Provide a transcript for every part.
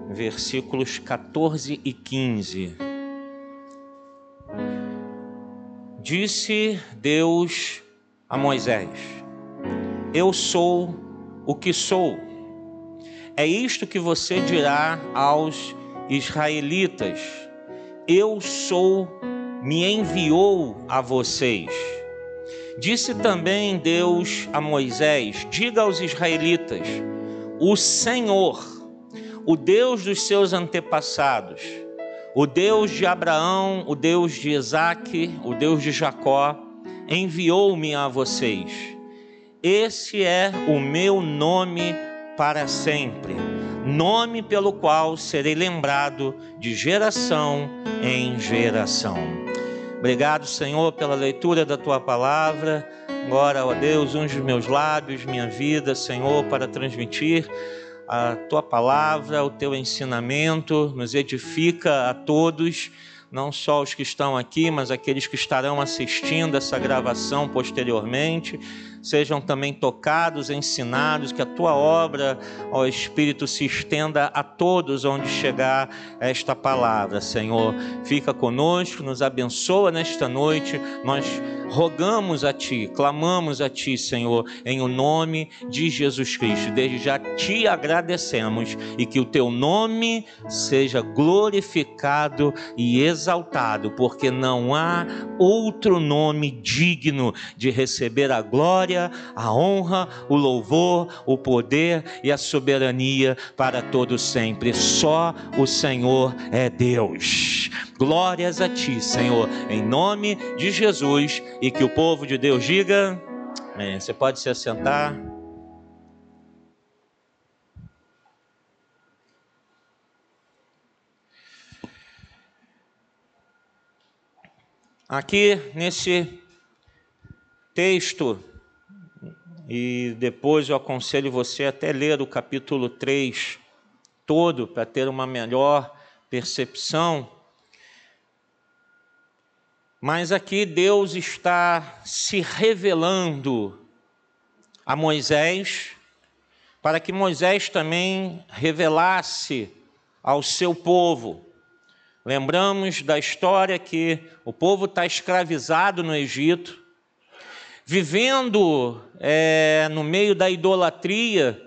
versículos 14 e 15. Disse Deus a Moisés: eu sou o que sou. É isto que você dirá aos israelitas: eu sou, me enviou a vocês. Disse também Deus a Moisés: diga aos israelitas: o Senhor, o Deus dos seus antepassados, o Deus de Abraão, o Deus de Isaque, o Deus de Jacó, enviou-me a vocês. Esse é o meu nome para sempre, nome pelo qual serei lembrado de geração em geração. Obrigado, Senhor, pela leitura da Tua palavra. Agora, ó Deus, unge os meus lábios, minha vida, Senhor, para transmitir a Tua palavra, o Teu ensinamento. Nos edifica a todos, não só os que estão aqui, mas aqueles que estarão assistindo essa gravação posteriormente. Sejam também tocados, ensinados, que a Tua obra, ó Espírito, se estenda a todos onde chegar esta palavra, Senhor. Fica conosco, nos abençoa nesta noite. Nós rogamos a Ti, clamamos a Ti, Senhor, em o nome de Jesus Cristo. Desde já Te agradecemos e que o Teu nome seja glorificado e exaltado, porque não há outro nome digno de receber a glória, a honra, o louvor, o poder e a soberania para todos sempre. Só o Senhor é Deus. Glórias a Ti, Senhor, em nome de Jesus, e que o povo de Deus diga amém. Você pode se assentar. Aqui nesse texto, e depois eu aconselho você até ler o capítulo 3 todo, para ter uma melhor percepção. Mas aqui Deus está se revelando a Moisés, para que Moisés também revelasse ao seu povo. Lembramos da história que o povo está escravizado no Egito, vivendo no meio da idolatria,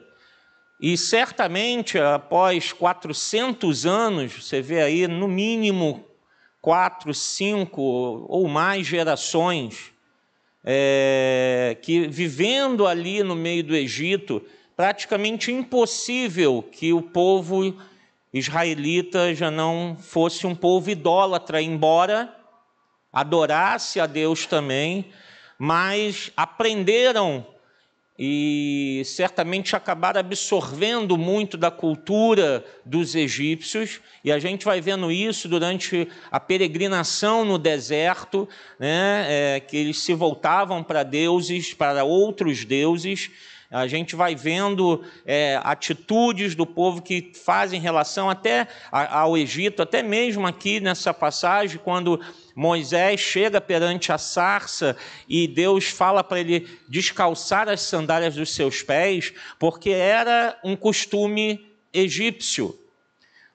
e certamente após 400 anos, você vê aí no mínimo 4, 5 ou mais gerações, que vivendo ali no meio do Egito, praticamente impossível que o povo israelita já não fosse um povo idólatra, embora adorasse a Deus também, mas aprenderam e certamente acabaram absorvendo muito da cultura dos egípcios, e a gente vai vendo isso durante a peregrinação no deserto, né, que eles se voltavam para deuses, para outros deuses. A gente vai vendo atitudes do povo que fazem relação até ao Egito, até mesmo aqui nessa passagem, quando Moisés chega perante a sarça e Deus fala para ele descalçar as sandálias dos seus pés, porque era um costume egípcio.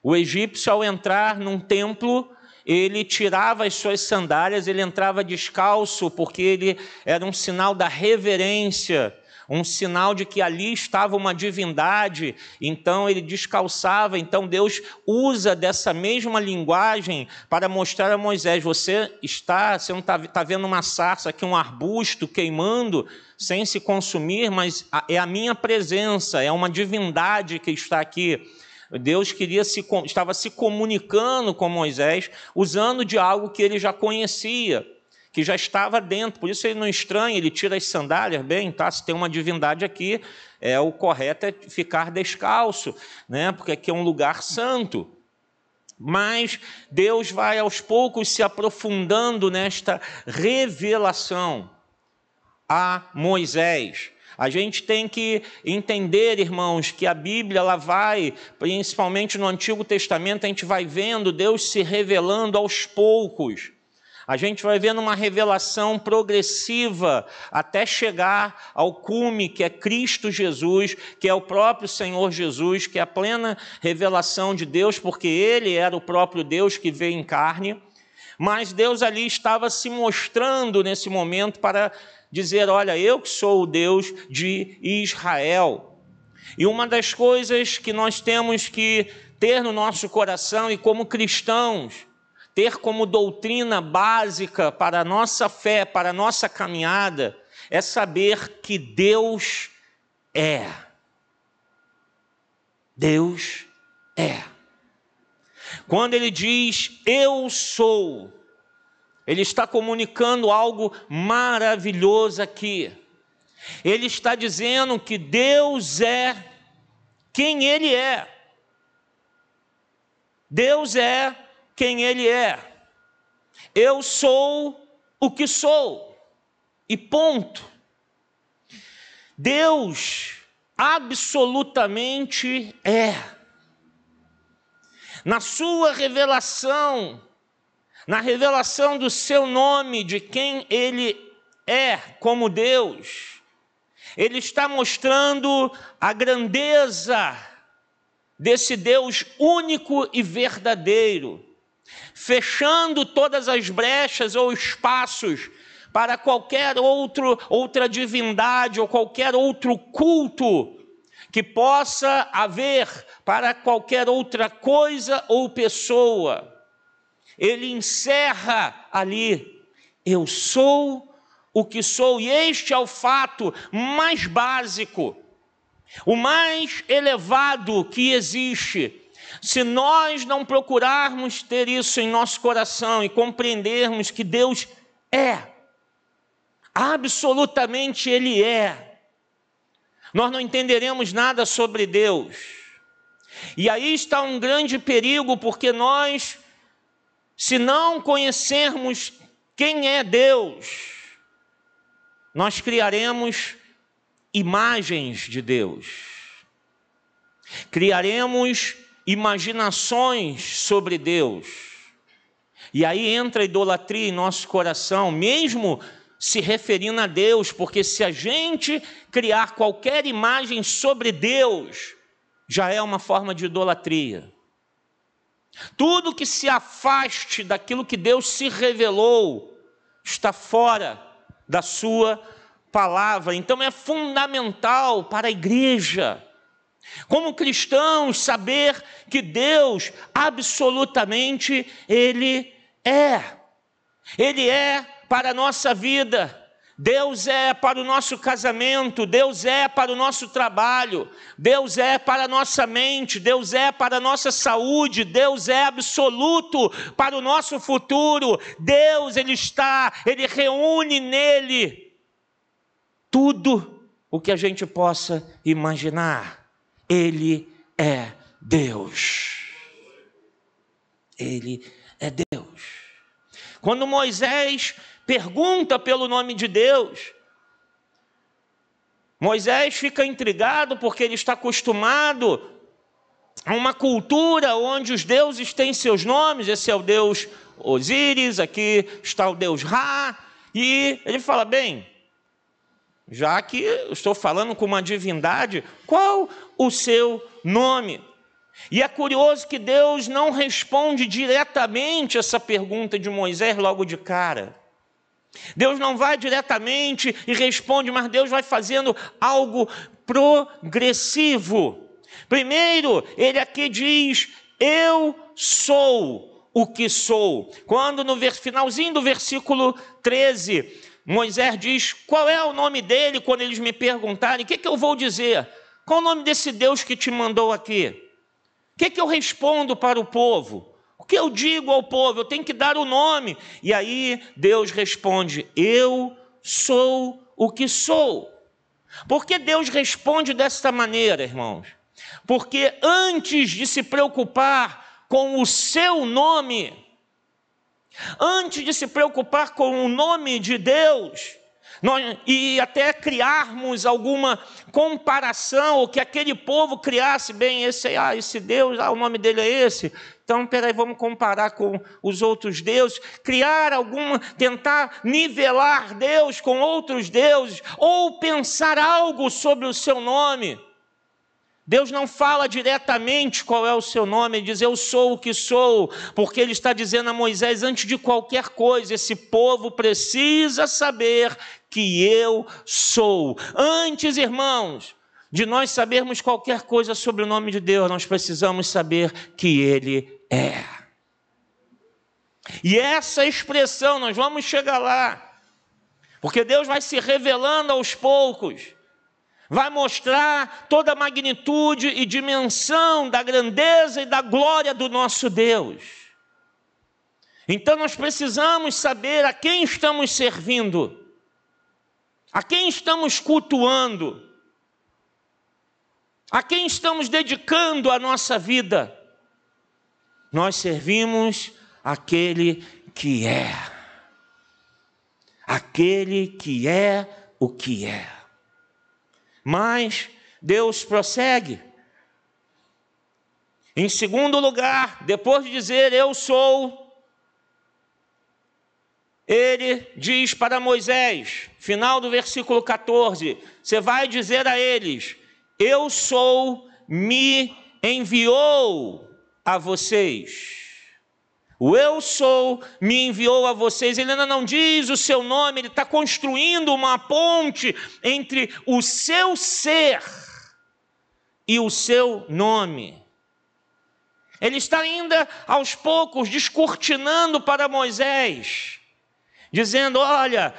O egípcio, ao entrar num templo, ele tirava as suas sandálias, ele entrava descalço, porque ele era um sinal da reverência, um sinal de que ali estava uma divindade. Então ele descalçava. Então Deus usa dessa mesma linguagem para mostrar a Moisés: você não está vendo uma sarça aqui, um arbusto queimando sem se consumir, mas é a minha presença, é uma divindade que está aqui. Deus estava se comunicando com Moisés, usando de algo que ele já conhecia, que já estava dentro. Por isso ele não estranha, ele tira as sandálias. Bem, tá, se tem uma divindade aqui, o correto é ficar descalço, né? Porque aqui é um lugar santo. Mas Deus vai aos poucos se aprofundando nesta revelação a Moisés. A gente tem que entender, irmãos, que a Bíblia, ela vai, principalmente no Antigo Testamento, a gente vai vendo Deus se revelando aos poucos. A gente vai vendo uma revelação progressiva até chegar ao cume, que é Cristo Jesus, que é o próprio Senhor Jesus, que é a plena revelação de Deus, porque Ele era o próprio Deus que veio em carne. Mas Deus ali estava se mostrando nesse momento para dizer, olha, eu que sou o Deus de Israel. E uma das coisas que nós temos que ter no nosso coração e como cristãos, ter como doutrina básica para a nossa fé, para a nossa caminhada, é saber que Deus é. Deus é. Quando Ele diz, eu sou, Ele está comunicando algo maravilhoso aqui. Ele está dizendo que Deus é quem Ele é. Deus é quem Ele é. Eu sou o que sou. E ponto. Deus absolutamente é. Na sua revelação, na revelação do seu nome, de quem Ele é como Deus, Ele está mostrando a grandeza desse Deus único e verdadeiro, fechando todas as brechas ou espaços para qualquer outra divindade ou qualquer outro culto que possa haver para qualquer outra coisa ou pessoa. Ele encerra ali, eu sou o que sou, e este é o fato mais básico, o mais elevado que existe. Se nós não procurarmos ter isso em nosso coração e compreendermos que Deus é, absolutamente Ele é, nós não entenderemos nada sobre Deus. E aí está um grande perigo, porque nós, se não conhecermos quem é Deus, nós criaremos imagens de Deus, criaremos imaginações sobre Deus, e aí entra a idolatria em nosso coração, mesmo se referindo a Deus, porque se a gente criar qualquer imagem sobre Deus, já é uma forma de idolatria. Tudo que se afaste daquilo que Deus se revelou, está fora da sua palavra. Então é fundamental para a igreja, como cristãos, saber que Deus absolutamente Ele é. Ele é para a nossa vida, Deus é para o nosso casamento, Deus é para o nosso trabalho, Deus é para a nossa mente, Deus é para a nossa saúde, Deus é absoluto para o nosso futuro. Deus, Ele reúne nele tudo o que a gente possa imaginar. Ele é Deus. Ele é Deus. Quando Moisés pergunta pelo nome de Deus, Moisés fica intrigado porque ele está acostumado a uma cultura onde os deuses têm seus nomes. Esse é o Deus Osíris, aqui está o Deus Ra, e ele fala, bem, já que eu estou falando com uma divindade, qual o seu nome? E é curioso que Deus não responde diretamente essa pergunta de Moisés logo de cara. Deus não vai diretamente e responde, mas Deus vai fazendo algo progressivo. Primeiro, ele aqui diz, eu sou o que sou. Quando no finalzinho do versículo 13, Moisés diz, qual é o nome dele? Quando eles me perguntarem, o que eu vou dizer? Qual o nome desse Deus que te mandou aqui? O que eu respondo para o povo? O que eu digo ao povo? Eu tenho que dar o nome. E aí Deus responde, eu sou o que sou. Por que Deus responde desta maneira, irmãos? Porque antes de se preocupar com o seu nome, antes de se preocupar com o nome de Deus, e até criarmos alguma comparação, ou que aquele povo criasse, bem, esse Deus, o nome dele é esse, então, peraí, vamos comparar com os outros deuses, tentar nivelar Deus com outros deuses, ou pensar algo sobre o seu nome. Deus não fala diretamente qual é o seu nome, ele diz, eu sou o que sou, porque ele está dizendo a Moisés, antes de qualquer coisa, esse povo precisa saber que eu sou. Antes, irmãos, de nós sabermos qualquer coisa sobre o nome de Deus, nós precisamos saber que ele é. E essa expressão, nós vamos chegar lá, porque Deus vai se revelando aos poucos, vai mostrar toda a magnitude e dimensão da grandeza e da glória do nosso Deus. Então nós precisamos saber a quem estamos servindo, a quem estamos cultuando, a quem estamos dedicando a nossa vida. Nós servimos aquele que é. Aquele que é o que é. Mas Deus prossegue. Em segundo lugar, depois de dizer eu sou, ele diz para Moisés, final do versículo 14, você vai dizer a eles, eu sou, me enviou a vocês. O eu sou me enviou a vocês. Ele ainda não diz o seu nome, ele está construindo uma ponte entre o seu ser e o seu nome. Ele está ainda aos poucos descortinando para Moisés, dizendo, olha,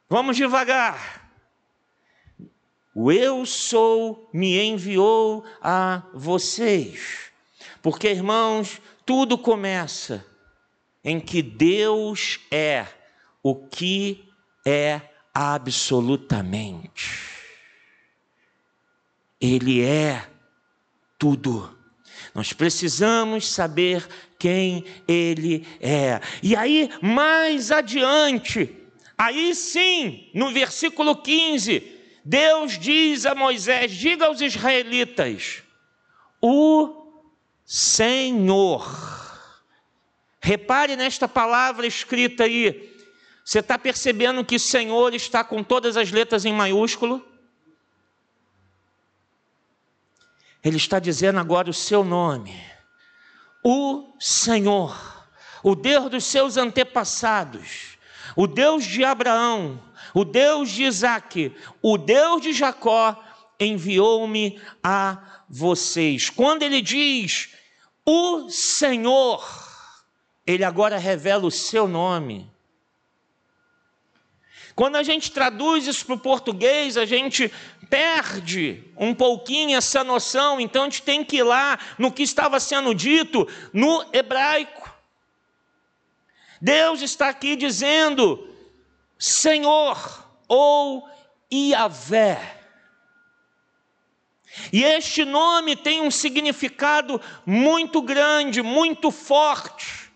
vamos devagar. O eu sou me enviou a vocês. Porque, irmãos, tudo começa em que Deus é o que é absolutamente. Ele é tudo. Nós precisamos saber quem Ele é. E aí, mais adiante, aí sim, no versículo 15, Deus diz a Moisés, diga aos israelitas, o Senhor. Repare nesta palavra escrita aí. Você está percebendo que Senhor está com todas as letras em maiúsculo? Ele está dizendo agora o seu nome. O Senhor, o Deus dos seus antepassados, o Deus de Abraão, o Deus de Isaque, o Deus de Jacó, enviou-me a vocês. Quando ele diz o Senhor, ele agora revela o seu nome. Quando a gente traduz isso para o português, a gente perde um pouquinho essa noção, então a gente tem que ir lá no que estava sendo dito no hebraico. Deus está aqui dizendo Senhor ou Iavé. E este nome tem um significado muito grande, muito forte.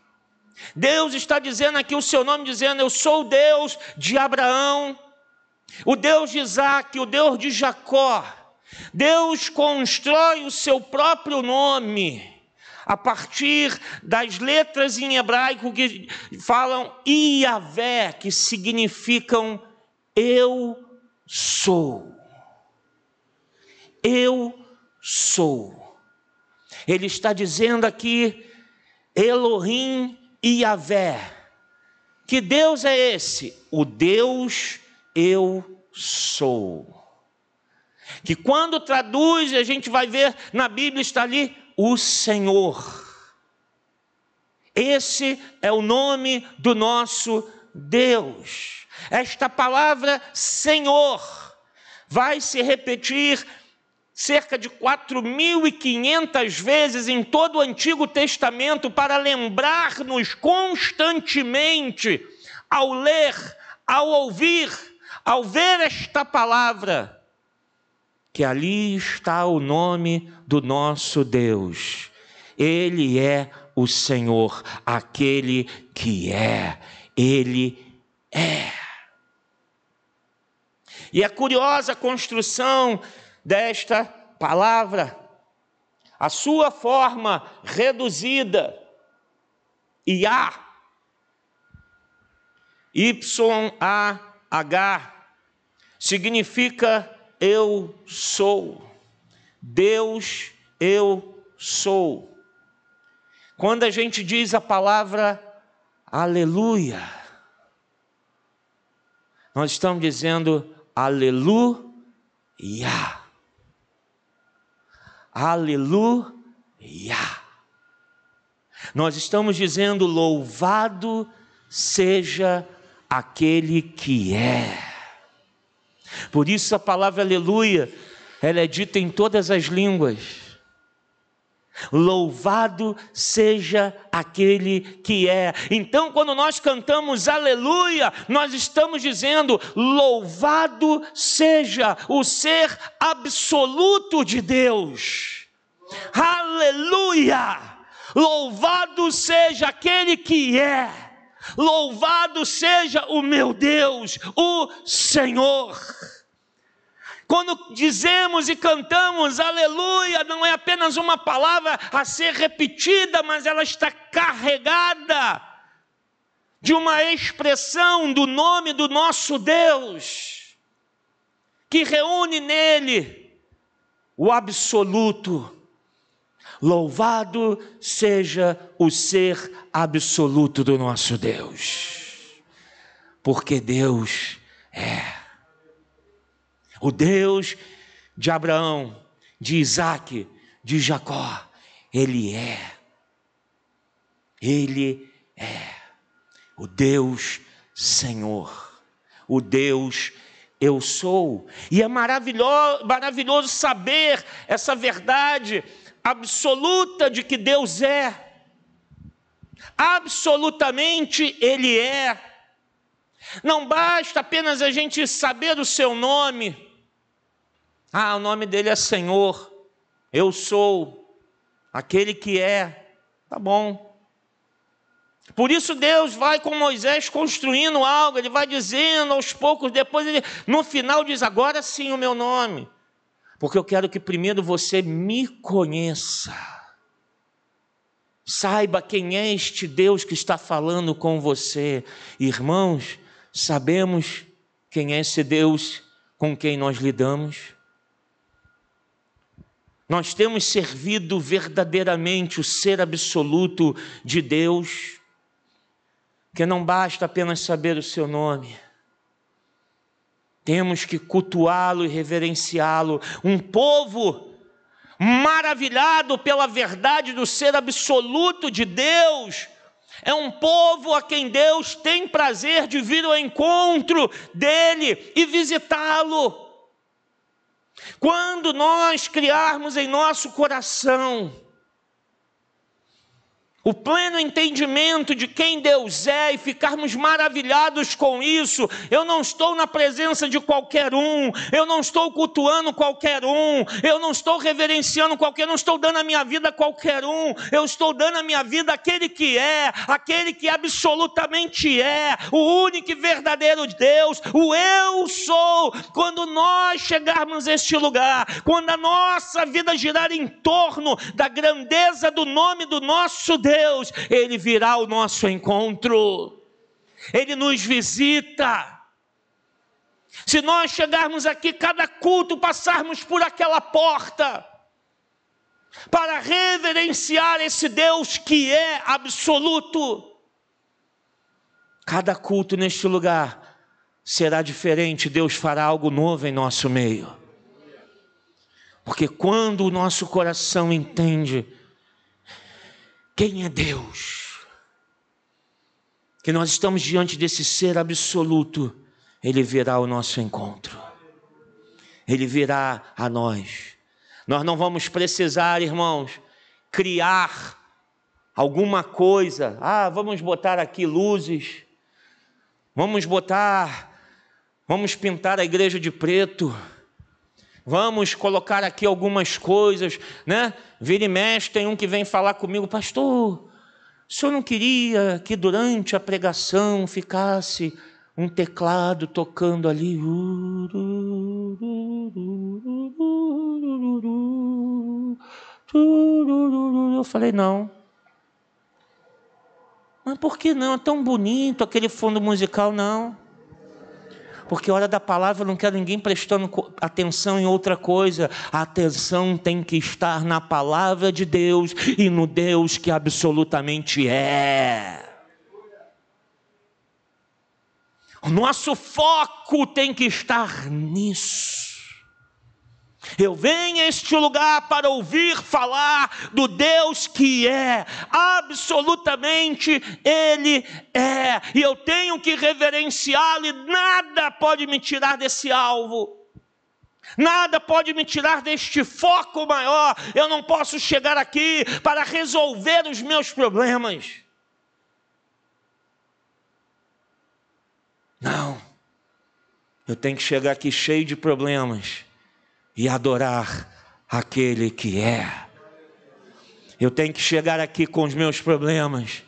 Deus está dizendo aqui o seu nome, dizendo, eu sou o Deus de Abraão, o Deus de Isaque, o Deus de Jacó. Deus constrói o seu próprio nome a partir das letras em hebraico que falam Iavé, que significam eu sou. Eu sou. Ele está dizendo aqui, Elohim e Iavé. Que Deus é esse? O Deus eu sou. Que quando traduz, a gente vai ver na Bíblia, está ali, o Senhor. Esse é o nome do nosso Deus. Esta palavra Senhor vai se repetir cerca de 4.500 vezes em todo o Antigo Testamento para lembrar-nos constantemente, ao ler, ao ouvir, ao ver esta palavra, que ali está o nome do nosso Deus. Ele é o Senhor, aquele que é. Ele é. E é curiosa a construção desta palavra. A sua forma reduzida, Yah, Y-A-H, significa eu sou. Deus, eu sou. Quando a gente diz a palavra aleluia, nós estamos dizendo aleluia. Aleluia. Nós estamos dizendo louvado seja aquele que é. Por isso a palavra aleluia, ela é dita em todas as línguas. Louvado seja aquele que é. Então, quando nós cantamos aleluia, nós estamos dizendo louvado seja o ser absoluto de Deus. Aleluia! Louvado seja aquele que é. Louvado seja o meu Deus, o Senhor. Quando dizemos e cantamos aleluia, não é apenas uma palavra a ser repetida, mas ela está carregada de uma expressão do nome do nosso Deus, que reúne nele o absoluto. Louvado seja o ser absoluto do nosso Deus, porque Deus é. O Deus de Abraão, de Isaac, de Jacó, Ele é. Ele é o Deus Senhor, o Deus eu sou. E é maravilhoso saber essa verdade absoluta de que Deus é. Absolutamente Ele é. Não basta apenas a gente saber o seu nome. O nome dele é Senhor, eu sou, aquele que é, tá bom. Por isso Deus vai com Moisés construindo algo, ele vai dizendo aos poucos, depois ele no final diz, agora sim o meu nome, porque eu quero que primeiro você me conheça, saiba quem é este Deus que está falando com você. Irmãos, sabemos quem é esse Deus com quem nós lidamos? Nós temos servido verdadeiramente o ser absoluto de Deus, que não basta apenas saber o seu nome. Temos que cultuá-lo e reverenciá-lo. Um povo maravilhado pela verdade do ser absoluto de Deus, é um povo a quem Deus tem prazer de vir ao encontro dele e visitá-lo. Quando nós criarmos em nosso coração o pleno entendimento de quem Deus é e ficarmos maravilhados com isso, eu não estou na presença de qualquer um, eu não estou cultuando qualquer um, eu não estou reverenciando qualquer um, não estou dando a minha vida a qualquer um, eu estou dando a minha vida àquele que é, aquele que absolutamente é, o único e verdadeiro Deus, o eu sou. Quando nós chegarmos a este lugar, quando a nossa vida girar em torno da grandeza do nome do nosso Deus, Ele virá ao nosso encontro, Ele nos visita. Se nós chegarmos aqui, cada culto, passarmos por aquela porta, para reverenciar esse Deus que é absoluto, cada culto neste lugar será diferente, Deus fará algo novo em nosso meio. Porque quando o nosso coração entende quem é Deus, que nós estamos diante desse ser absoluto, Ele virá ao nosso encontro, Ele virá a nós. Nós não vamos precisar, irmãos, criar alguma coisa. Vamos botar aqui luzes, vamos pintar a igreja de preto, vamos colocar aqui algumas coisas, né? Vira e mexe, tem um que vem falar comigo, pastor, o senhor não queria que durante a pregação ficasse um teclado tocando ali. Eu falei, não. Mas por que não? É tão bonito aquele fundo musical, não. Porque a hora da palavra eu não quero ninguém prestando atenção em outra coisa. A atenção tem que estar na palavra de Deus e no Deus que absolutamente é. O nosso foco tem que estar nisso. Eu venho a este lugar para ouvir falar do Deus que é, absolutamente Ele é, e eu tenho que reverenciá-lo, e nada pode me tirar desse alvo, nada pode me tirar deste foco maior. Eu não posso chegar aqui para resolver os meus problemas, não, eu tenho que chegar aqui cheio de problemas, e adorar aquele que é. Eu tenho que chegar aqui com os meus problemas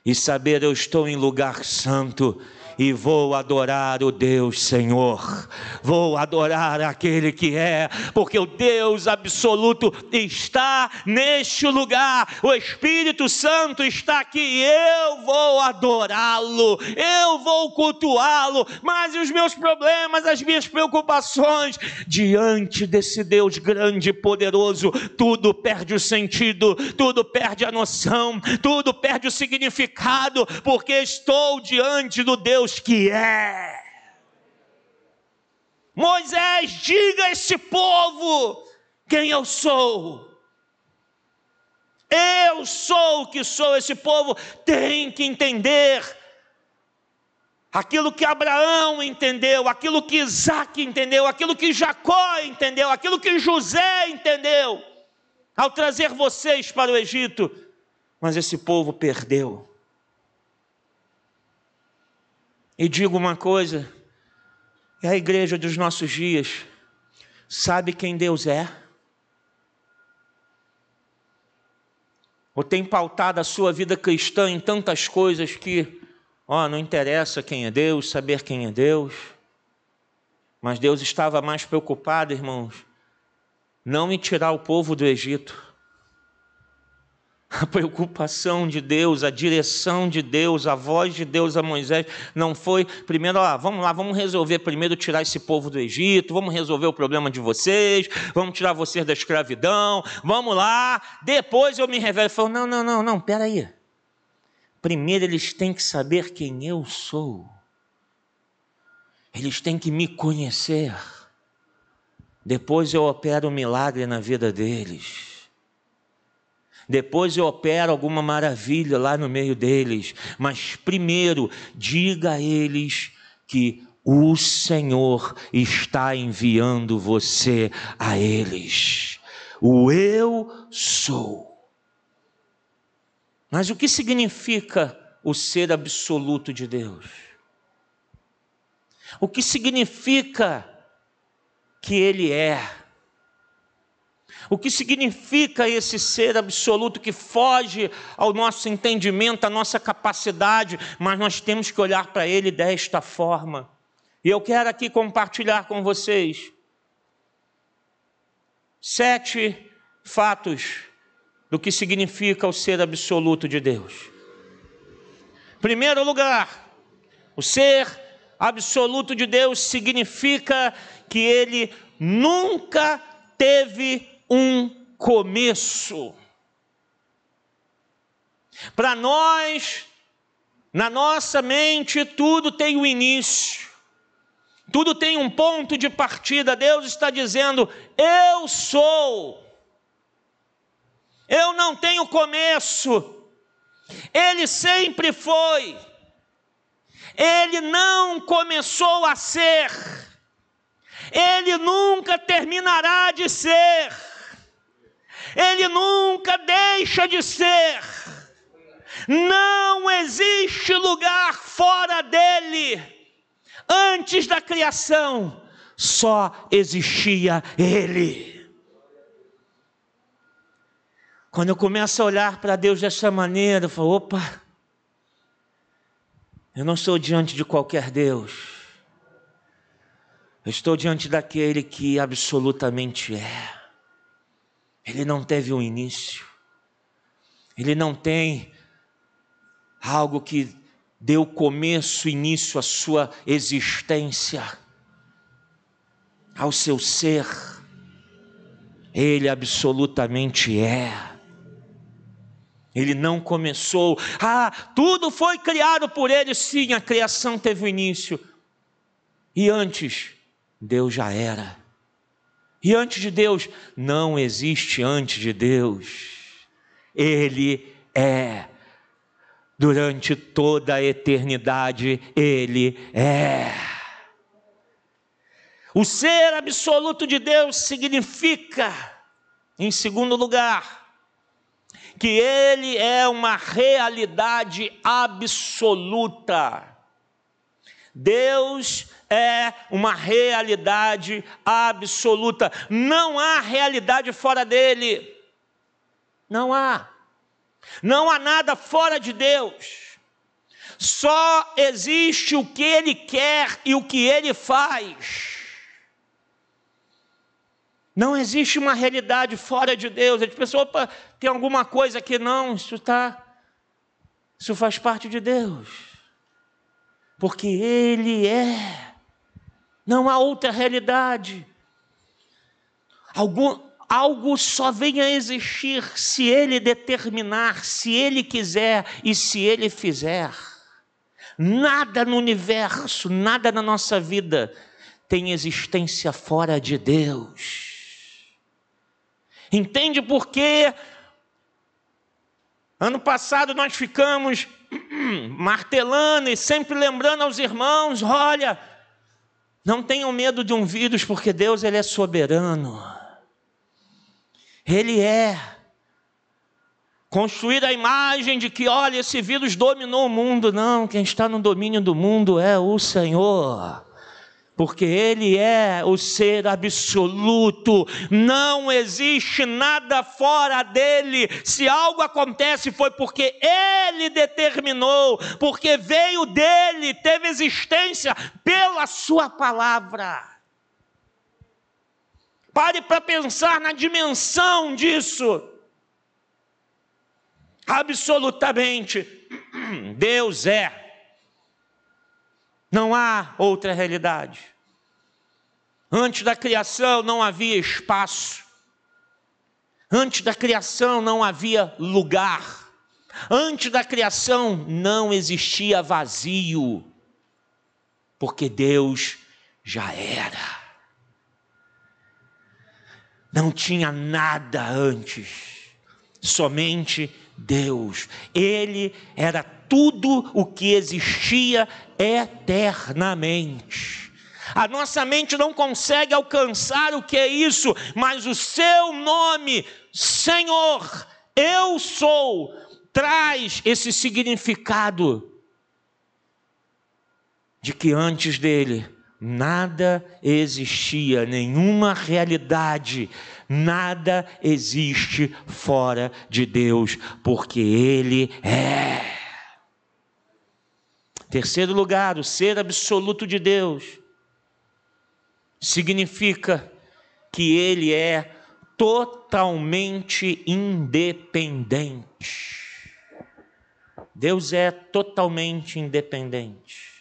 e saber, eu estou em lugar santo e vou adorar o Deus Senhor, vou adorar aquele que é, porque o Deus absoluto está neste lugar, o Espírito Santo está aqui, e eu vou adorá-lo, eu vou cultuá-lo. Mas os meus problemas, as minhas preocupações, diante desse Deus grande e poderoso, tudo perde o sentido, tudo perde a noção, tudo perde o significado, porque estou diante do Deus que é. Moisés, diga a esse povo quem eu sou. Eu sou o que sou. Esse povo tem que entender aquilo que Abraão entendeu, aquilo que Isaac entendeu, aquilo que Jacó entendeu, aquilo que José entendeu ao trazer vocês para o Egito. Mas esse povo perdeu. E digo uma coisa, a igreja dos nossos dias sabe quem Deus é? Ou tem pautado a sua vida cristã em tantas coisas que, não interessa quem é Deus, saber quem é Deus. Mas Deus estava mais preocupado, irmãos, não em tirar o povo do Egito. A preocupação de Deus, a direção de Deus, a voz de Deus a Moisés, não foi primeiro, vamos lá, vamos resolver primeiro tirar esse povo do Egito, vamos resolver o problema de vocês, vamos tirar vocês da escravidão, vamos lá, depois eu me revelo. Ele falou, não, pera aí. Primeiro eles têm que saber quem eu sou. Eles têm que me conhecer. Depois eu opero um milagre na vida deles. Depois eu opero alguma maravilha lá no meio deles. Mas primeiro, diga a eles que o Senhor está enviando você a eles. O eu sou. Mas o que significa o ser absoluto de Deus? O que significa que Ele é? O que significa esse ser absoluto que foge ao nosso entendimento, à nossa capacidade, mas nós temos que olhar para Ele desta forma. E eu quero aqui compartilhar com vocês 7 fatos do que significa o ser absoluto de Deus. Em primeiro lugar, o ser absoluto de Deus significa que Ele nunca teve um começo. Para nós, na nossa mente, tudo tem um início, tudo tem um ponto de partida. Deus está dizendo, eu sou, eu não tenho começo, Ele sempre foi, Ele não começou a ser, Ele nunca terminará de ser, Ele nunca deixa de ser. Não existe lugar fora dele. Antes da criação, só existia Ele. Quando eu começo a olhar para Deus dessa maneira, eu falo, opa, Eu não estou diante de qualquer Deus. Eu estou diante daquele que absolutamente é. Ele não teve um início. Ele não tem algo que deu começo, início à sua existência, ao seu ser. Ele absolutamente é. Ele não começou. Tudo foi criado por ele. Sim, a criação teve um início. E antes, Deus já era. E antes de Deus, não existe antes de Deus. Ele é. Durante toda a eternidade, Ele é. O ser absoluto de Deus significa, em segundo lugar, que Ele é uma realidade absoluta. Deus é uma realidade absoluta. Não há realidade fora dele. Não há. Não há nada fora de Deus. Só existe o que Ele quer e o que Ele faz. Não existe uma realidade fora de Deus. A gente pensa, opa, tem alguma coisa que não, isso faz parte de Deus. Porque Ele é. Não há outra realidade. Algo só vem a existir se Ele determinar, se Ele quiser e se Ele fizer. Nada no universo, nada na nossa vida tem existência fora de Deus. Entende por quê? Ano passado nós ficamos martelando e sempre lembrando aos irmãos, olha, não tenham medo de um vírus, porque Deus, Ele é soberano. Ele é. Construir a imagem de que, olha, esse vírus dominou o mundo. Não, quem está no domínio do mundo é o Senhor. Porque Ele é o ser absoluto, não existe nada fora dEle. Se algo acontece foi porque Ele determinou, porque veio dEle, teve existência pela sua palavra. Pare para pensar na dimensão disso. Absolutamente, Deus é. Não há outra realidade. Antes da criação não havia espaço. Antes da criação não havia lugar. Antes da criação não existia vazio. Porque Deus já era. Não tinha nada antes. Somente Deus. Ele era tudo o que existia eternamente. A nossa mente não consegue alcançar o que é isso, mas o seu nome, Senhor, eu sou, traz esse significado de que antes dele nada existia, nenhuma realidade, nada existe fora de Deus, porque Ele é. Terceiro lugar, o ser absoluto de Deus significa que Ele é totalmente independente. Deus é totalmente independente.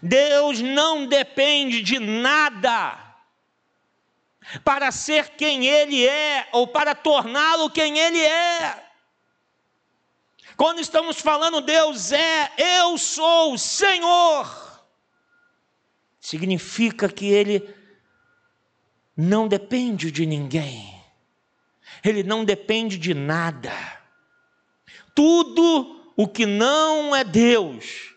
Deus não depende de nada para ser quem Ele é ou para torná-lo quem Ele é. Quando estamos falando Deus é, eu sou o Senhor, significa que Ele não depende de ninguém, Ele não depende de nada. Tudo o que não é Deus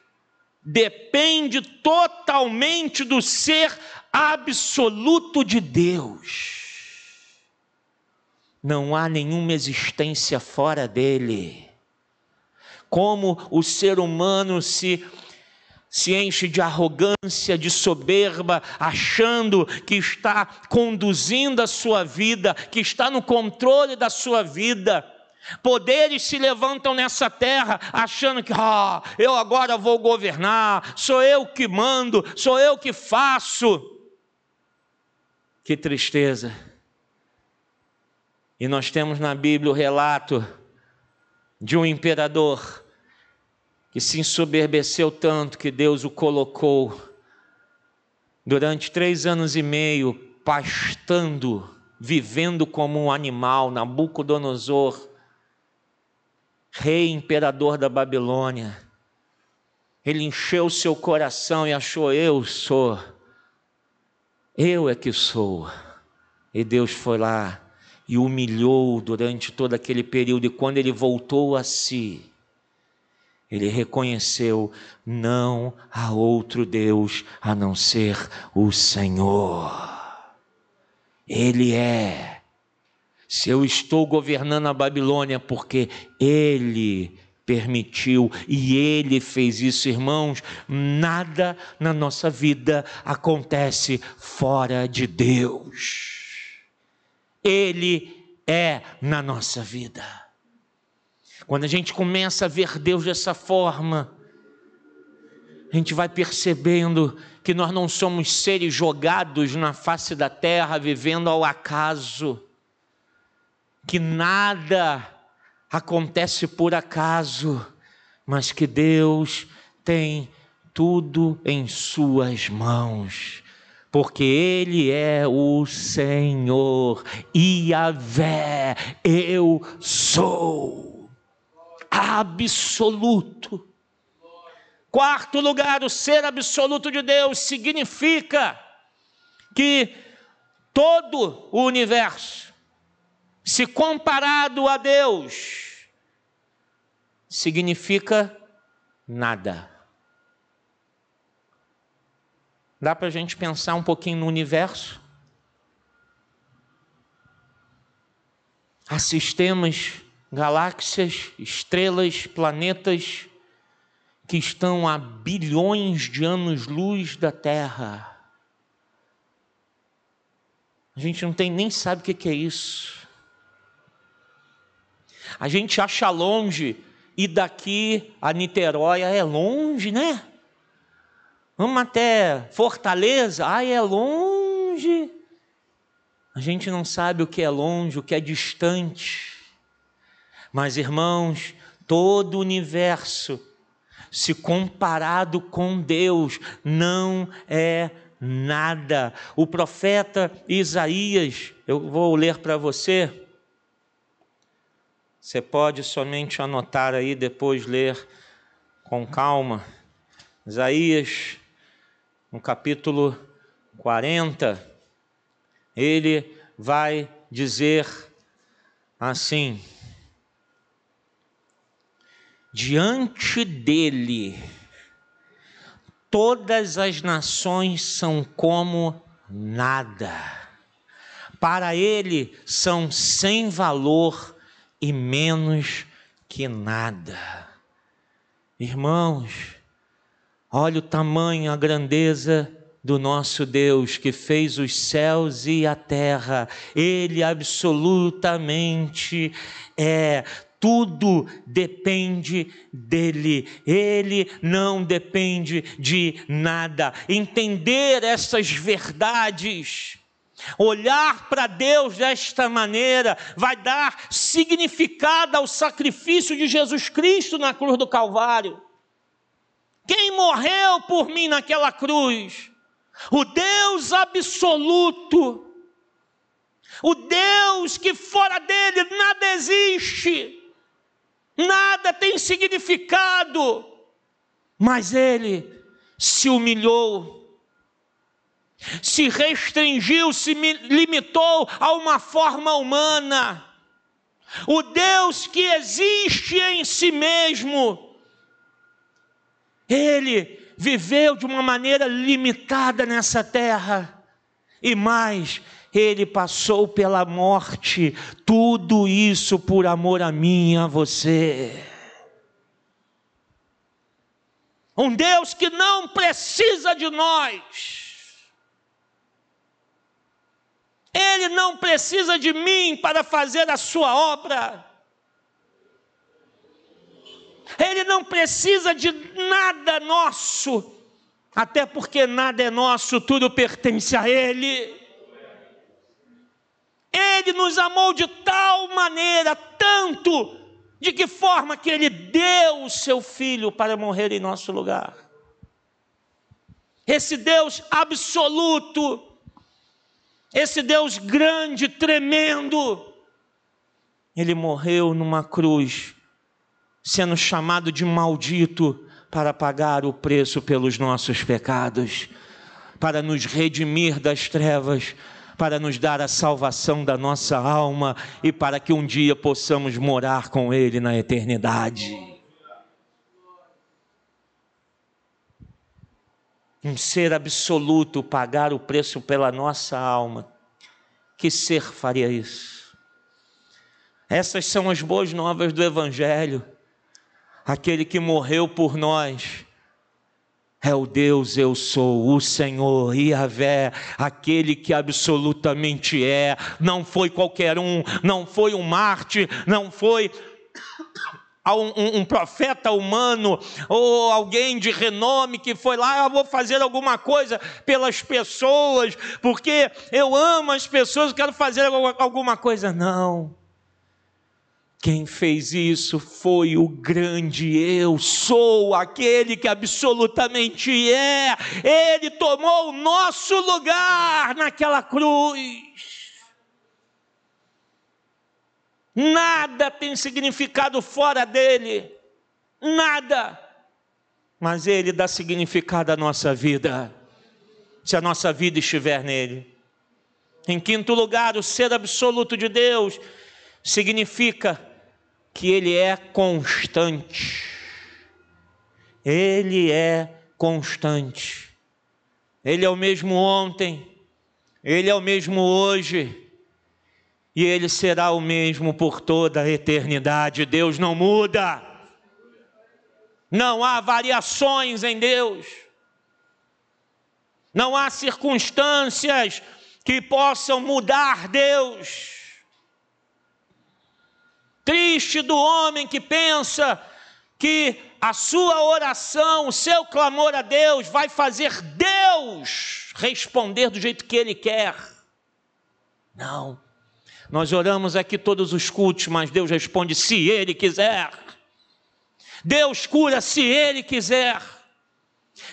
depende totalmente do ser absoluto de Deus. Não há nenhuma existência fora dele. Como o ser humano se enche de arrogância, de soberba, achando que está conduzindo a sua vida, que está no controle da sua vida. Poderes se levantam nessa terra achando que eu agora vou governar, sou eu que mando, sou eu que faço. Que tristeza. E nós temos na Bíblia o relato de um imperador que se ensoberbeceu tanto que Deus o colocou durante 3 anos e meio pastando, vivendo como um animal. Nabucodonosor, rei imperador da Babilônia, ele encheu seu coração e achou: eu é que sou. E Deus foi lá e humilhou durante todo aquele período, e quando ele voltou a si, ele reconheceu: não há outro Deus a não ser o Senhor. Ele é. Se eu estou governando a Babilônia, porque Ele permitiu e Ele fez isso, irmãos. Nada na nossa vida acontece fora de Deus. Ele é na nossa vida. Quando a gente começa a ver Deus dessa forma, a gente vai percebendo que nós não somos seres jogados na face da terra, vivendo ao acaso, que nada acontece por acaso, mas que Deus tem tudo em suas mãos, porque Ele é o Senhor, Yahvé, eu sou, absoluto. Quarto lugar, o ser absoluto de Deus significa que todo o universo, se comparado a Deus, significa nada. Dá para a gente pensar um pouquinho no universo? Há sistemas, galáxias, estrelas, planetas que estão a bilhões de anos-luz da Terra. A gente nem sabe o que é isso. A gente acha longe, e daqui a Niterói é longe, né? Vamos até Fortaleza, é longe. A gente não sabe o que é longe, o que é distante. Mas, irmãos, todo o universo, se comparado com Deus, não é nada. O profeta Isaías, eu vou ler para você. Você pode somente anotar aí, depois ler com calma. Isaías, no capítulo 40, ele vai dizer assim: diante dele, todas as nações são como nada. Para ele são sem valor e menos que nada. Irmãos, olha o tamanho, a grandeza do nosso Deus, que fez os céus e a terra. Ele absolutamente é. Tudo depende dele, ele não depende de nada. Entender essas verdades, olhar para Deus desta maneira, vai dar significado ao sacrifício de Jesus Cristo na cruz do Calvário. Quem morreu por mim naquela cruz? O Deus absoluto, o Deus que fora dele nada existe. Nada tem significado, mas ele se humilhou, se restringiu, se limitou a uma forma humana. O Deus que existe em si mesmo, ele viveu de uma maneira limitada nessa terra, e mais, ele passou pela morte, tudo isso por amor a mim e a você. Um Deus que não precisa de nós. Ele não precisa de mim para fazer a sua obra. Ele não precisa de nada nosso, até porque nada é nosso, tudo pertence a Ele. Ele nos amou de tal maneira, tanto, de que forma que Ele deu o seu Filho para morrer em nosso lugar. Esse Deus absoluto, esse Deus grande, tremendo, Ele morreu numa cruz, sendo chamado de maldito, para pagar o preço pelos nossos pecados, para nos redimir das trevas, para nos dar a salvação da nossa alma e para que um dia possamos morar com Ele na eternidade. Um ser absoluto pagar o preço pela nossa alma. Que ser faria isso? Essas são as boas novas do Evangelho. Aquele que morreu por nós é o Deus eu sou, o Senhor, Yahvé, aquele que absolutamente é. Não foi qualquer um, não foi um mártir, não foi um profeta humano ou alguém de renome que foi lá, eu vou fazer alguma coisa pelas pessoas, porque eu amo as pessoas, quero fazer alguma coisa. Não. Quem fez isso foi o grande eu sou, aquele que absolutamente é. Ele tomou o nosso lugar naquela cruz. Nada tem significado fora dele, nada, mas ele dá significado à nossa vida, se a nossa vida estiver nele. Em quinto lugar, o ser absoluto de Deus significa que ele é constante. Ele é constante. Ele é o mesmo ontem, ele é o mesmo hoje, e Ele será o mesmo por toda a eternidade. Deus não muda. Não há variações em Deus. Não há circunstâncias que possam mudar Deus. Triste do homem que pensa que a sua oração, o seu clamor a Deus vai fazer Deus responder do jeito que Ele quer. Não. Nós oramos aqui todos os cultos, mas Deus responde se Ele quiser. Deus cura se Ele quiser.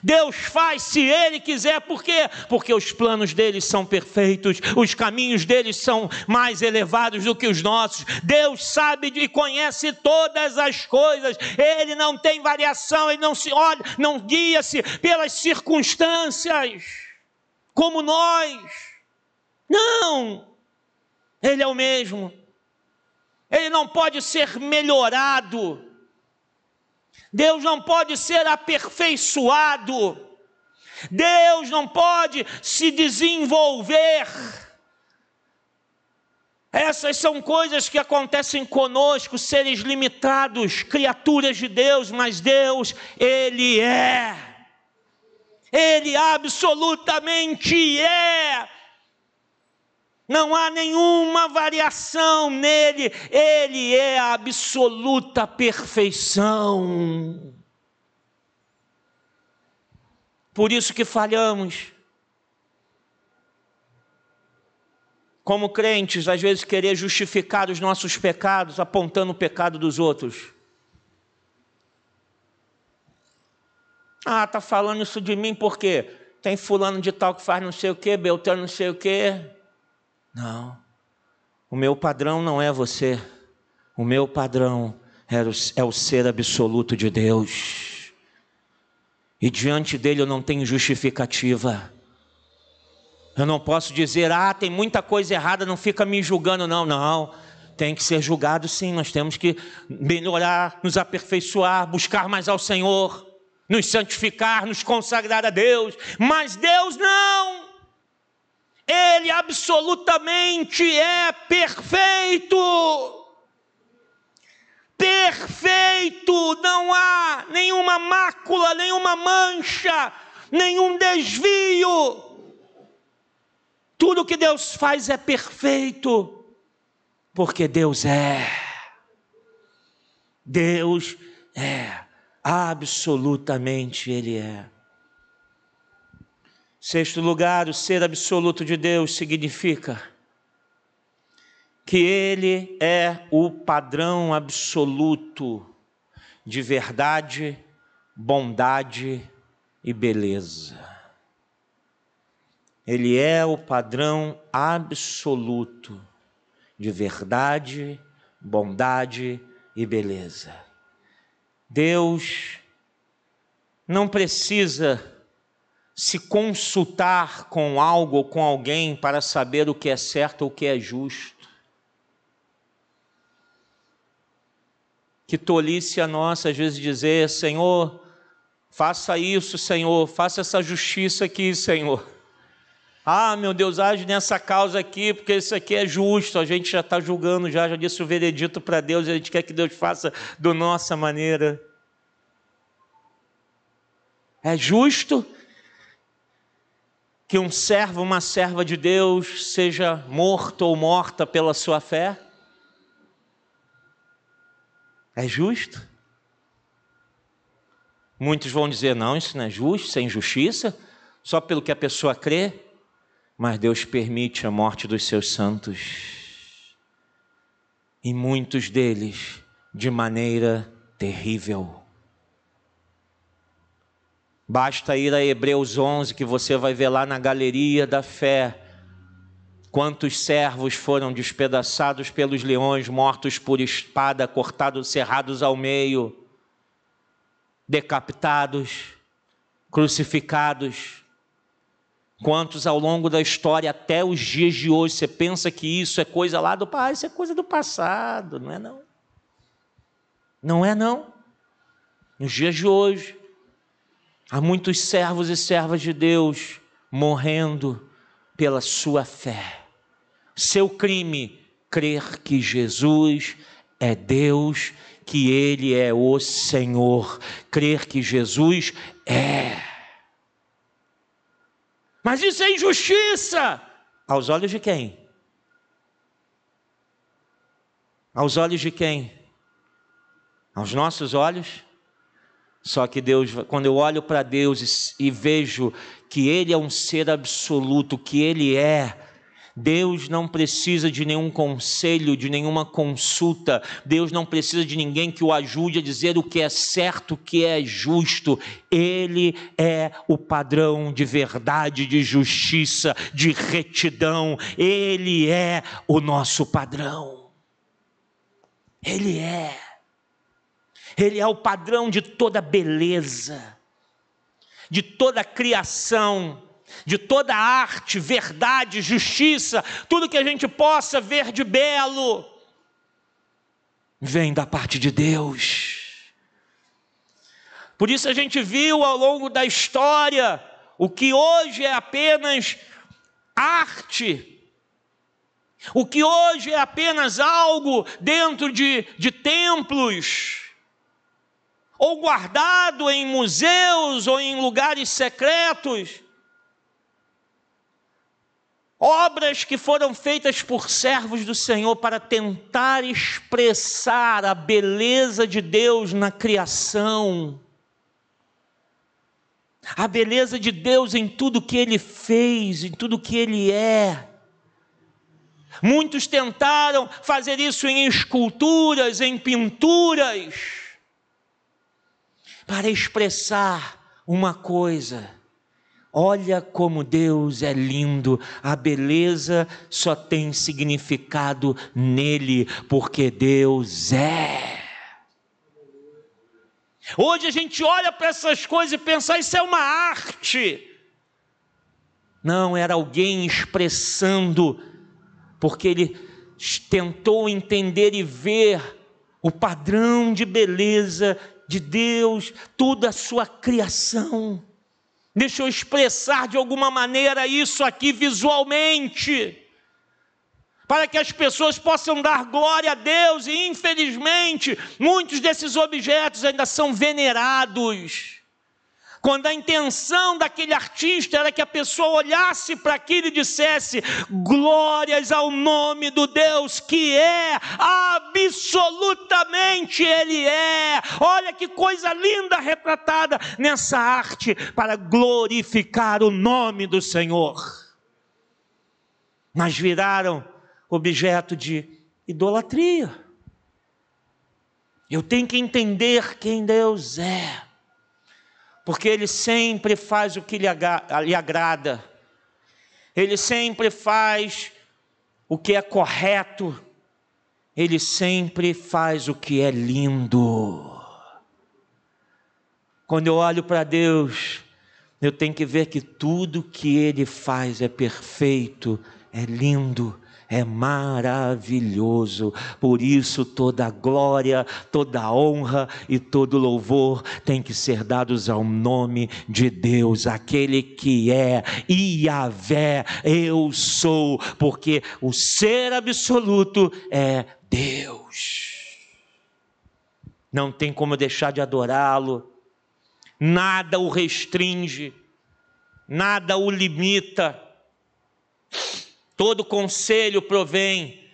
Deus faz se Ele quiser. Por quê? Porque os planos dele são perfeitos, os caminhos dele são mais elevados do que os nossos. Deus sabe e conhece todas as coisas. Ele não tem variação, Ele não se olha, não guia-se pelas circunstâncias como nós. Não. Ele é o mesmo. Ele não pode ser melhorado. Deus não pode ser aperfeiçoado. Deus não pode se desenvolver. Essas são coisas que acontecem conosco, seres limitados, criaturas de Deus, mas Deus, Ele é. Ele absolutamente é. Não há nenhuma variação nele, Ele é a absoluta perfeição. Por isso que falhamos. Como crentes, às vezes querer justificar os nossos pecados, apontando o pecado dos outros. Ah, está falando isso de mim por quê? Tem fulano de tal que faz não sei o quê, Beltrano não sei o quê. Não, o meu padrão não é você, o meu padrão é o ser absoluto de Deus, e diante dele eu não tenho justificativa. Eu não posso dizer, tem muita coisa errada, não fica me julgando, não, tem que ser julgado sim, nós temos que melhorar, nos aperfeiçoar, buscar mais ao Senhor, nos santificar, nos consagrar a Deus, mas Deus não. Ele absolutamente é perfeito. Perfeito, não há nenhuma mácula, nenhuma mancha, nenhum desvio. Tudo que Deus faz é perfeito, porque Deus é. Deus é. Absolutamente Ele é. Sexto lugar, o ser absoluto de Deus significa que Ele é o padrão absoluto de verdade, bondade e beleza. Ele é o padrão absoluto de verdade, bondade e beleza. Deus não precisa se consultar com algo ou com alguém para saber o que é certo ou o que é justo. Que tolice a nossa às vezes dizer: Senhor, faça isso, Senhor, faça essa justiça aqui, Senhor. Ah, meu Deus, age nessa causa aqui, porque isso aqui é justo. A gente já está julgando, já disse o veredito para Deus, e a gente quer que Deus faça da nossa maneira. É justo que um servo, uma serva de Deus seja morto ou morta pela sua fé? É justo? Muitos vão dizer: não, isso não é justo, isso é injustiça, só pelo que a pessoa crê. Mas Deus permite a morte dos seus santos, e muitos deles de maneira terrível. Basta ir a Hebreus 11, que você vai ver lá na galeria da fé, quantos servos foram despedaçados pelos leões, mortos por espada, cortados, serrados ao meio, decapitados, crucificados. Quantos ao longo da história, até os dias de hoje, você pensa que isso é coisa lá do passado, isso é coisa do passado, não é não? Não é não. Nos dias de hoje, há muitos servos e servas de Deus morrendo pela sua fé. Seu crime, crer que Jesus é Deus, que Ele é o Senhor, crer que Jesus é. Mas isso é injustiça. Aos olhos de quem? Aos olhos de quem? Aos nossos olhos? Só que Deus, quando eu olho para Deus e vejo que Ele é um ser absoluto, que Ele é, Deus não precisa de nenhum conselho, de nenhuma consulta. Deus não precisa de ninguém que o ajude a dizer o que é certo, o que é justo. Ele é o padrão de verdade, de justiça, de retidão. Ele é o nosso padrão. Ele é. Ele é o padrão de toda beleza, de toda criação, de toda arte, verdade, justiça, tudo que a gente possa ver de belo, vem da parte de Deus. Por isso a gente viu ao longo da história, o que hoje é apenas arte, o que hoje é apenas algo dentro de templos, ou guardado em museus ou em lugares secretos, obras que foram feitas por servos do Senhor para tentar expressar a beleza de Deus na criação, a beleza de Deus em tudo que Ele fez, em tudo que Ele é. Muitos tentaram fazer isso em esculturas, em pinturas, para expressar uma coisa: olha como Deus é lindo, a beleza só tem significado nele, porque Deus é. Hoje a gente olha para essas coisas e pensa: isso é uma arte. Não, era alguém expressando, porque ele tentou entender e ver o padrão de beleza de Deus, toda a sua criação. Deixa eu expressar de alguma maneira isso aqui visualmente, para que as pessoas possam dar glória a Deus. E infelizmente muitos desses objetos ainda são venerados, Quando a intenção daquele artista era que a pessoa olhasse para aquilo e dissesse: glórias ao nome do Deus que é, absolutamente Ele é. Olha que coisa linda retratada nessa arte para glorificar o nome do Senhor. Mas viraram objeto de idolatria. Eu tenho que entender quem Deus é, porque Ele sempre faz o que lhe agrada, Ele sempre faz o que é correto, Ele sempre faz o que é lindo. Quando eu olho para Deus, eu tenho que ver que tudo que Ele faz é perfeito, é lindo, é maravilhoso. Por isso toda glória, toda honra e todo louvor tem que ser dados ao nome de Deus, aquele que é Yahvé, eu sou, porque o ser absoluto é Deus. Não tem como deixar de adorá-lo, nada o restringe, nada o limita. Todo conselho provém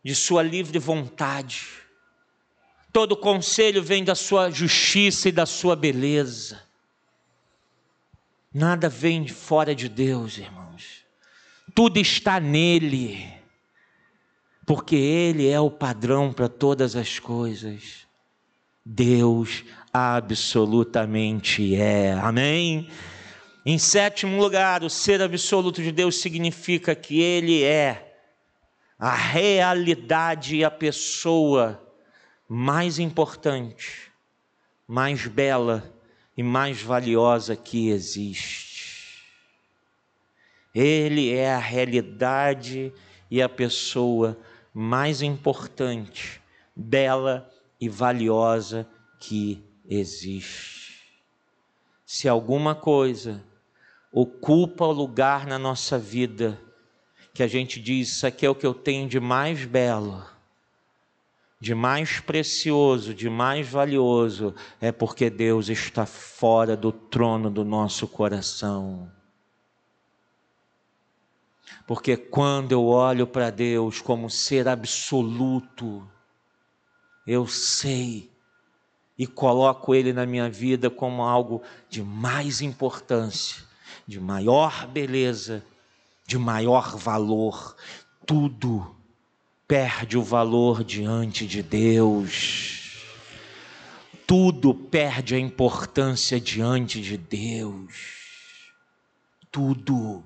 de sua livre vontade. Todo conselho vem da sua justiça e da sua beleza. Nada vem de fora de Deus, irmãos. Tudo está nele, porque Ele é o padrão para todas as coisas. Deus absolutamente é. Amém? Em sétimo lugar, o ser absoluto de Deus significa que Ele é a realidade e a pessoa mais importante, mais bela e mais valiosa que existe. Ele é a realidade e a pessoa mais importante, bela e valiosa que existe. Se alguma coisa ocupa o lugar na nossa vida, que a gente diz: isso aqui é o que eu tenho de mais belo, de mais precioso, de mais valioso, é porque Deus está fora do trono do nosso coração. Porque quando eu olho para Deus como ser absoluto, eu sei e coloco Ele na minha vida como algo de mais importância, de maior beleza, de maior valor. Tudo perde o valor diante de Deus. Tudo perde a importância diante de Deus. Tudo.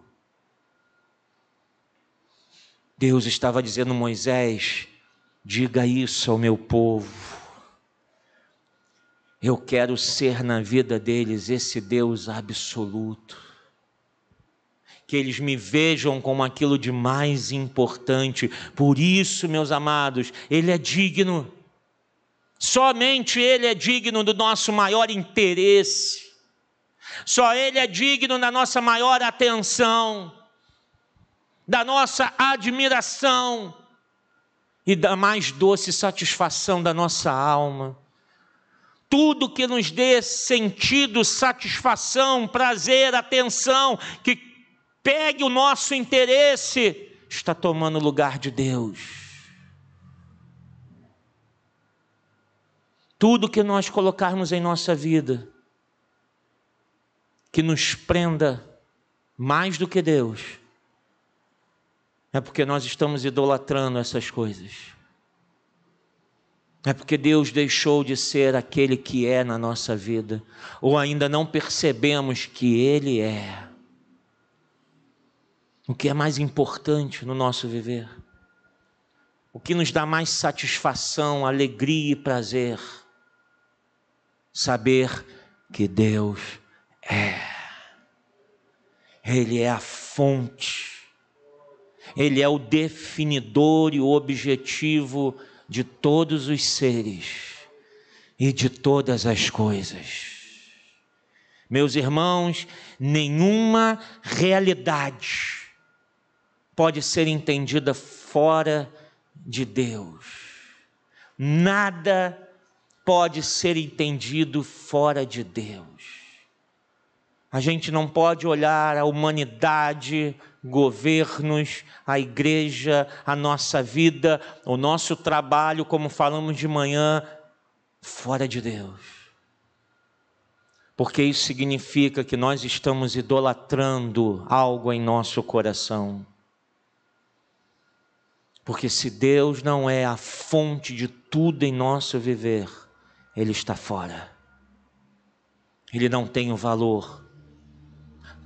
Deus estava dizendo a Moisés: diga isso ao meu povo. Eu quero ser na vida deles esse Deus absoluto. Que eles me vejam como aquilo de mais importante. Por isso, meus amados, Ele é digno. Somente Ele é digno do nosso maior interesse. Só Ele é digno da nossa maior atenção, da nossa admiração e da mais doce satisfação da nossa alma. Tudo que nos dê sentido, satisfação, prazer, atenção, que pegue o nosso interesse, está tomando o lugar de Deus. Tudo que nós colocarmos em nossa vida, que nos prenda mais do que Deus, é porque nós estamos idolatrando essas coisas. É porque Deus deixou de ser aquele que é na nossa vida, ou ainda não percebemos que Ele é. O que é mais importante no nosso viver? O que nos dá mais satisfação, alegria e prazer? Saber que Deus é. Ele é a fonte. Ele é o definidor e o objetivo de todos os seres e de todas as coisas. Meus irmãos, nenhuma realidade pode ser entendida fora de Deus. Nada pode ser entendido fora de Deus. A gente não pode olhar a humanidade, governos, a igreja, a nossa vida, o nosso trabalho, como falamos de manhã, fora de Deus. Porque isso significa que nós estamos idolatrando algo em nosso coração. Porque se Deus não é a fonte de tudo em nosso viver, Ele está fora. Ele não tem o valor.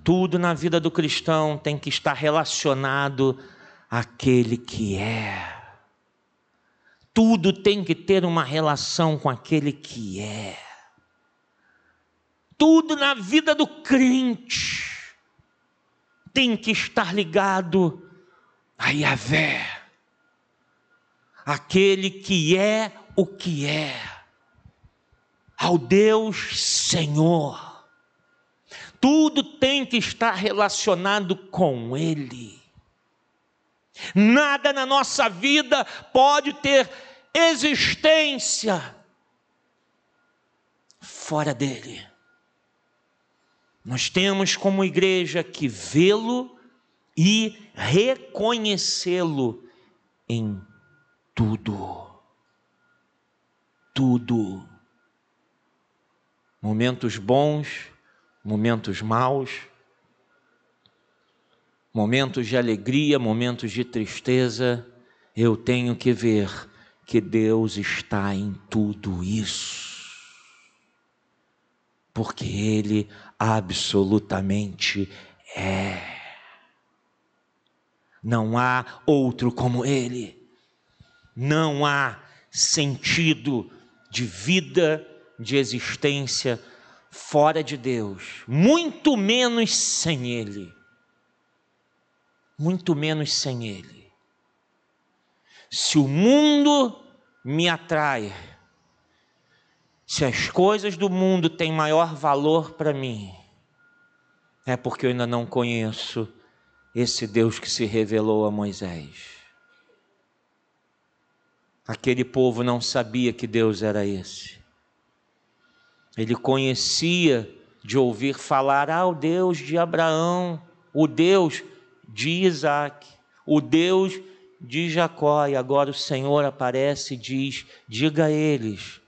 Tudo na vida do cristão tem que estar relacionado àquele que é. Tudo tem que ter uma relação com aquele que é. Tudo na vida do crente tem que estar ligado a Yahvé, aquele que é o que é, ao Deus Senhor. Tudo tem que estar relacionado com Ele. Nada na nossa vida pode ter existência fora dele. Nós temos como igreja que vê-lo e reconhecê-lo em tudo. Tudo. Momentos bons, momentos maus, momentos de alegria, momentos de tristeza, eu tenho que ver que Deus está em tudo isso, porque Ele absolutamente é. Não há outro como Ele, não há sentido de vida, de existência fora de Deus, muito menos sem Ele. Muito menos sem Ele. Se o mundo me atrai, se as coisas do mundo têm maior valor para mim, é porque eu ainda não conheço esse Deus que se revelou a Moisés. Aquele povo não sabia que Deus era esse. Ele conhecia de ouvir falar, o Deus de Abraão, o Deus de Isaac, o Deus de Jacó. E agora o Senhor aparece e diz, diga a eles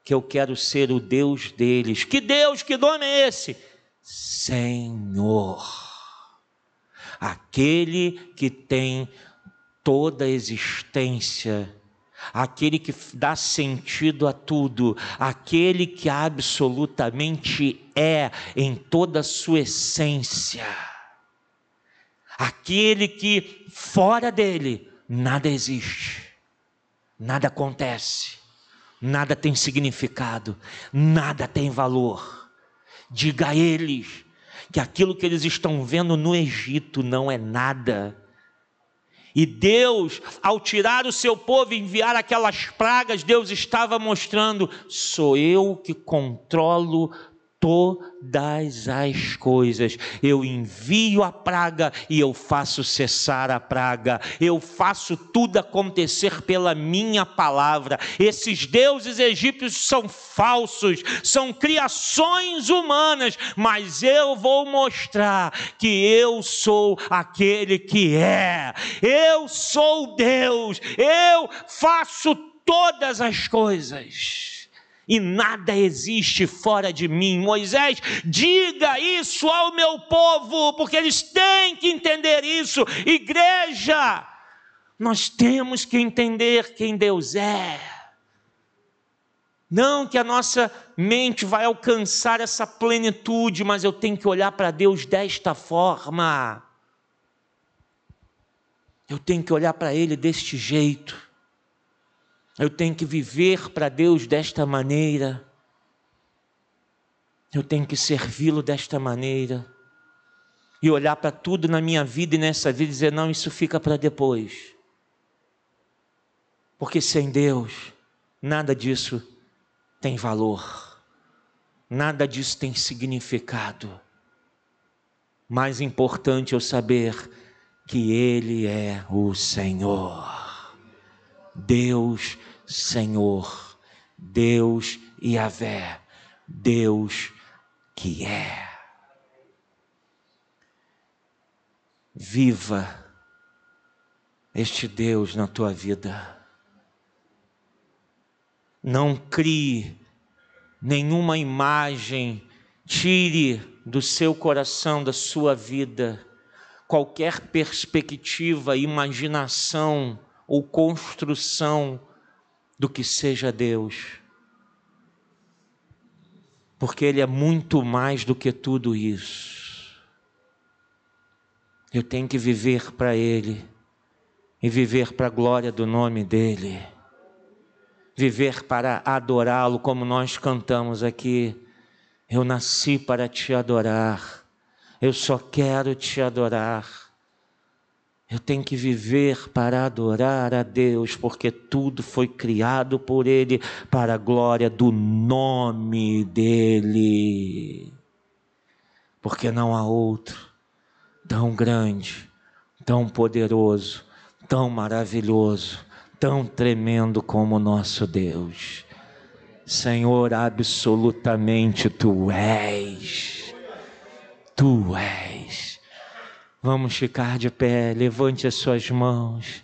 que eu quero ser o Deus deles. Que Deus, que nome é esse? Senhor. Aquele que tem toda a existência, aquele que dá sentido a tudo, aquele que absolutamente é em toda a sua essência, aquele que fora dele nada existe, nada acontece, nada tem significado, nada tem valor. Diga a eles que aquilo que eles estão vendo no Egito não é nada. E Deus, ao tirar o seu povo e enviar aquelas pragas, Deus estava mostrando, sou eu que controlo todas as coisas. Eu envio a praga e eu faço cessar a praga. Eu faço tudo acontecer pela minha palavra. Esses deuses egípcios são falsos, são criações humanas, mas eu vou mostrar que eu sou aquele que é. Eu sou Deus, eu faço todas as coisas. E nada existe fora de mim. Moisés, diga isso ao meu povo, porque eles têm que entender isso. Igreja, nós temos que entender quem Deus é. Não que a nossa mente vai alcançar essa plenitude, mas eu tenho que olhar para Deus desta forma. Eu tenho que olhar para Ele deste jeito. Eu tenho que viver para Deus desta maneira. Eu tenho que servi-lo desta maneira. E olhar para tudo na minha vida e nessa vida e dizer, não, isso fica para depois. Porque sem Deus, nada disso tem valor. Nada disso tem significado. Mais importante eu saber que Ele é o Senhor. Deus Senhor, Deus Yahvé, Deus que é. viva este Deus na tua vida. Não crie nenhuma imagem, tire do seu coração, da sua vida, qualquer perspectiva, imaginação ou construção do que seja Deus. Porque Ele é muito mais do que tudo isso. Eu tenho que viver para Ele e viver para a glória do nome dEle. Viver para adorá-lo, como nós cantamos aqui. Eu nasci para te adorar. Eu só quero te adorar. Eu tenho que viver para adorar a Deus, porque tudo foi criado por Ele para a glória do nome dEle. Porque não há outro tão grande, tão poderoso, tão maravilhoso, tão tremendo como o nosso Deus. Senhor, absolutamente Tu és. Tu és. Vamos ficar de pé, levante as suas mãos.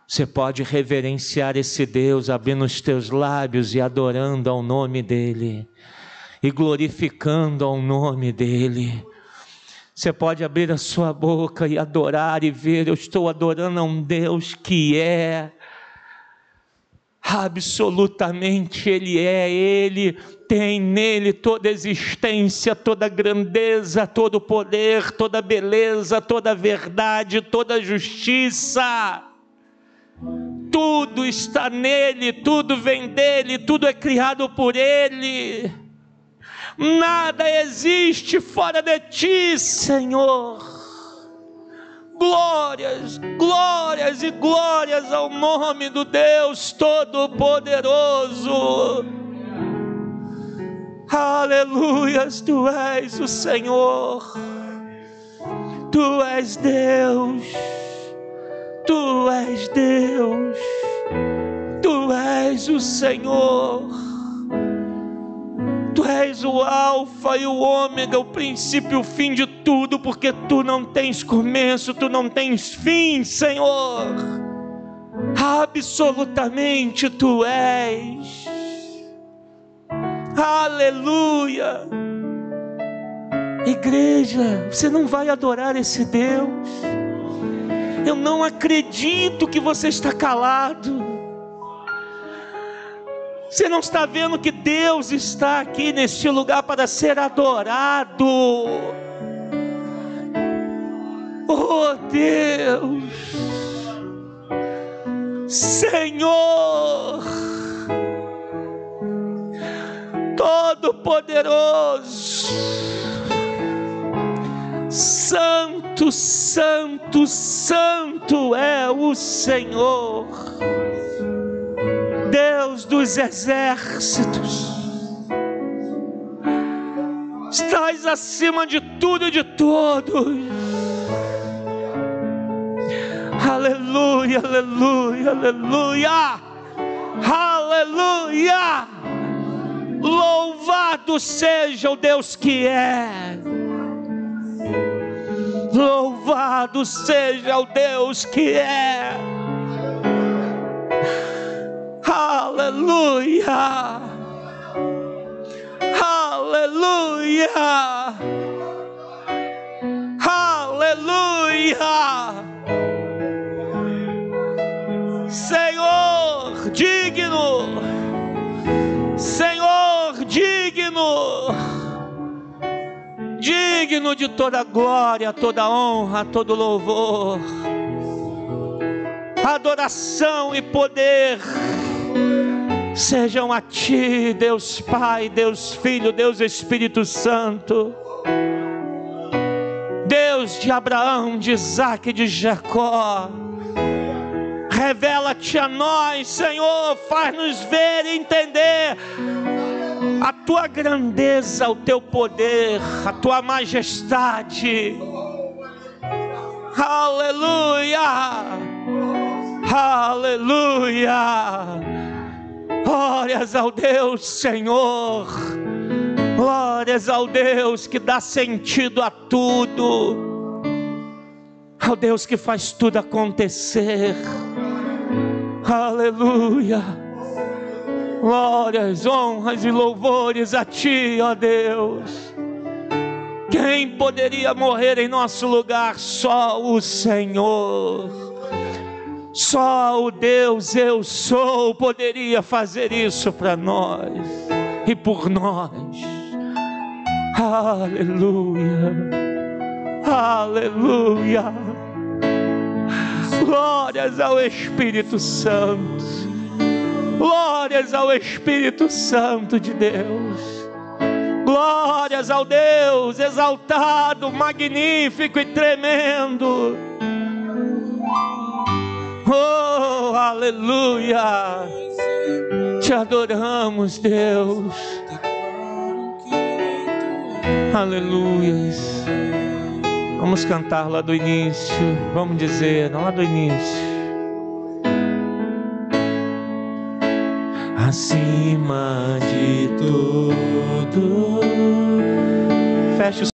Você pode reverenciar esse Deus, abrindo os teus lábios e adorando ao nome dEle, e glorificando ao nome dEle. Você pode abrir a sua boca e adorar e ver, eu estou adorando a um Deus que é, absolutamente Ele tem nele toda a existência, toda a grandeza, todo o poder, toda a beleza, toda a verdade, toda a justiça. Tudo está nele, tudo vem dele, tudo é criado por Ele. Nada existe fora de Ti, Senhor. Glórias, glórias e glórias ao nome do Deus Todo-Poderoso. Aleluias, Tu és o Senhor. Tu és Deus. Tu és Deus. Tu és o Senhor. Tu és o alfa e o ômega, o princípio e o fim de tudo, porque Tu não tens começo, Tu não tens fim, Senhor. Absolutamente Tu és. Aleluia. Igreja, você não vai adorar esse Deus? Eu não acredito que você está calado. Você não está vendo que Deus está aqui neste lugar para ser adorado? Oh Deus, Senhor Todo-Poderoso, Santo, Santo, Santo é o Senhor, Deus dos exércitos. Estás acima de tudo e de todos. Aleluia, aleluia, aleluia, aleluia. Louvado seja o Deus que é. Louvado seja o Deus que é. Aleluia, aleluia, aleluia. Senhor digno, Senhor digno, digno de toda glória, toda honra, todo louvor, adoração e poder sejam a Ti, Deus Pai, Deus Filho, Deus Espírito Santo, Deus de Abraão, de Isaque e de Jacó. Revela-te a nós, Senhor, faz-nos ver e entender a Tua grandeza, o Teu poder, a Tua majestade. Aleluia, aleluia. Glórias ao Deus, Senhor. Glórias ao Deus que dá sentido a tudo. ao Deus que faz tudo acontecer. Aleluia. Glórias, honras e louvores a Ti, ó Deus. Quem poderia morrer em nosso lugar? Só o Senhor. Só o Deus eu sou poderia fazer isso para nós e por nós. Aleluia. Aleluia. Glórias ao Espírito Santo. Glórias ao Espírito Santo de Deus. Glórias ao Deus exaltado, magnífico e tremendo. Oh, aleluia. Te adoramos, Deus. Aleluia. Vamos cantar lá do início. Vamos dizer, lá do início. Acima de tudo. Feche os